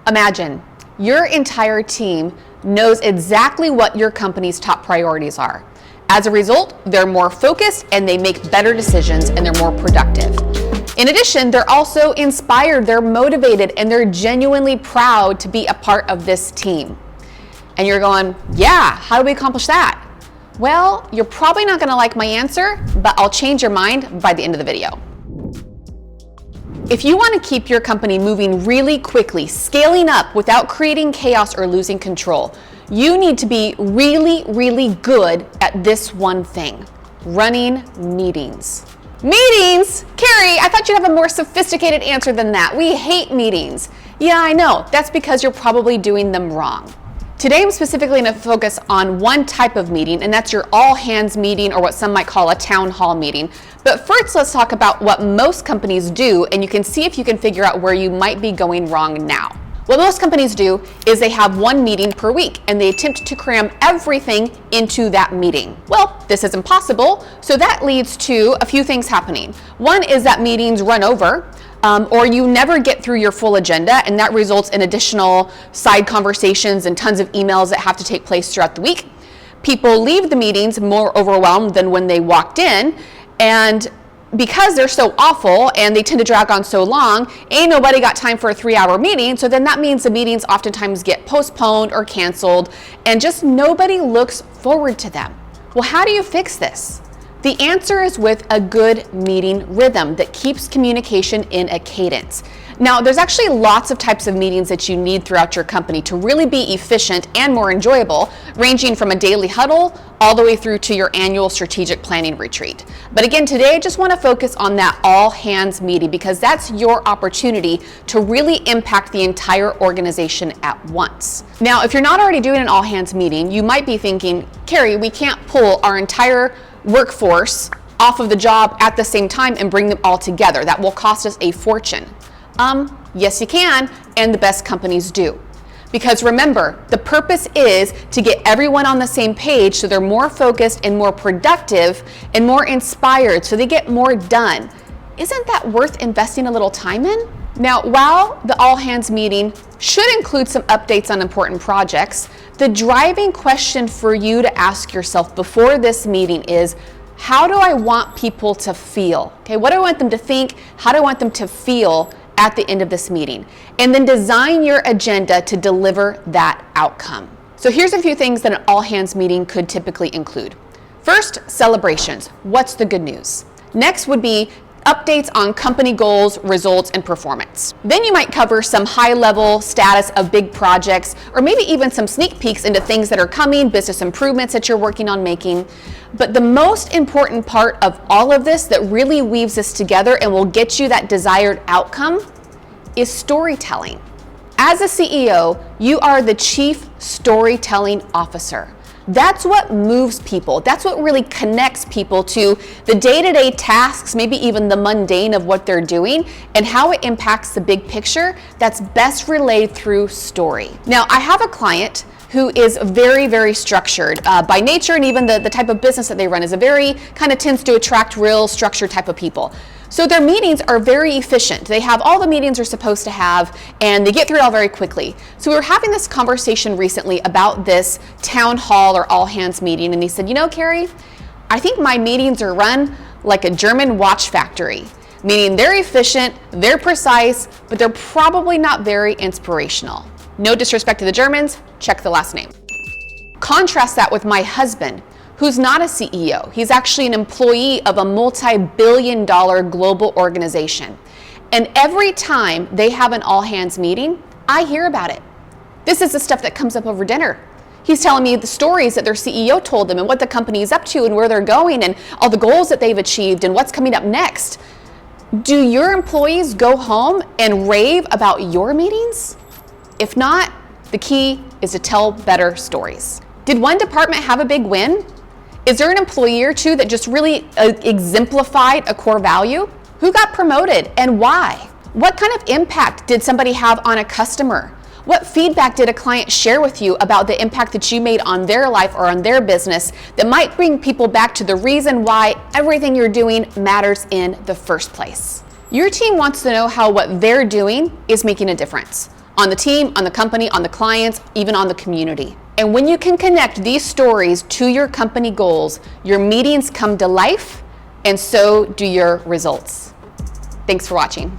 Imagine your entire team knows exactly what your company's top priorities are. As a result, they're more focused and they make better decisions and they're more productive. In addition, they're also inspired, they're motivated, and they're genuinely proud to be a part of this team. And you're going, yeah, how do we accomplish that? Well, you're probably not gonna like my answer, but I'll change your mind by the end of the video. If you want to keep your company moving really quickly, scaling up without creating chaos or losing control, you need to be really, really good at this one thing: running meetings. Meetings? Carrie, I thought you'd have a more sophisticated answer than that. We hate meetings. Yeah, I know. That's because you're probably doing them wrong. Today, I'm specifically going to focus on one type of meeting, and that's your all-hands meeting, or what some might call a town hall meeting. But first, let's talk about what most companies do, and you can see if you can figure out where you might be going wrong now. What most companies do is they have one meeting per week, and they attempt to cram everything into that meeting. Well, this is impossible, so that leads to a few things happening. One is that meetings run over, or you never get through your full agenda, and that results in additional side conversations and tons of emails that have to take place throughout the week. People leave the meetings more overwhelmed than when they walked in, and because they're so awful and they tend to drag on so long, ain't nobody got time for a 3-hour meeting, so then that means the meetings oftentimes get postponed or canceled, and just nobody looks forward to them. Well, how do you fix this? The answer is with a good meeting rhythm that keeps communication in a cadence. Now, there's actually lots of types of meetings that you need throughout your company to really be efficient and more enjoyable, ranging from a daily huddle all the way through to your annual strategic planning retreat. But again, today I just want to focus on that all hands meeting because that's your opportunity to really impact the entire organization at once. Now, if you're not already doing an all hands meeting, you might be thinking, Carrie, we can't pull our entire workforce off of the job at the same time and bring them all together. That will cost us a fortune. Yes, you can, and the best companies do. Because remember, the purpose is to get everyone on the same page so they're more focused and more productive and more inspired so they get more done. Isn't that worth investing a little time in? Now, while the all hands meeting should include some updates on important projects, the driving question for you to ask yourself before this meeting is, how do I want people to feel? Okay, what do I want them to think? How do I want them to feel at the end of this meeting? And then design your agenda to deliver that outcome. So here's a few things that an all hands meeting could typically include. First, celebrations. What's the good news? Next would be updates on company goals, results, and performance. Then you might cover some high-level status of big projects, or maybe even some sneak peeks into things that are coming, business improvements that you're working on making. But the most important part of all of this that really weaves this together and will get you that desired outcome is storytelling. As a CEO, you are the chief storytelling officer. That's what moves people. That's what really connects people to the day-to-day tasks, maybe even the mundane of what they're doing, and how it impacts the big picture that's best relayed through story. Now, I have a client who is very, very structured by nature, and even the type of business that they run is a very kind of tends to attract real structured type of people. So their meetings are very efficient. They have all the meetings they're supposed to have, and they get through it all very quickly. So we were having this conversation recently about this town hall or all hands meeting, and he said, you know, Carrie, I think my meetings are run like a German watch factory, meaning they're efficient, they're precise, but they're probably not very inspirational. No disrespect to the Germans, check the last name. Contrast that with my husband, who's not a CEO. He's actually an employee of a multi-billion-dollar global organization. And every time they have an all-hands meeting, I hear about it. This is the stuff that comes up over dinner. He's telling me the stories that their CEO told them and what the company is up to and where they're going and all the goals that they've achieved and what's coming up next. Do your employees go home and rave about your meetings? If not, the key is to tell better stories. Did one department have a big win? Is there an employee or two that just really exemplified a core value? Who got promoted and why? What kind of impact did somebody have on a customer? What feedback did a client share with you about the impact that you made on their life or on their business that might bring people back to the reason why everything you're doing matters in the first place? Your team wants to know how what they're doing is making a difference on the team, on the company, on the clients, even on the community. And when you can connect these stories to your company goals, your meetings come to life, and so do your results. Thanks for watching.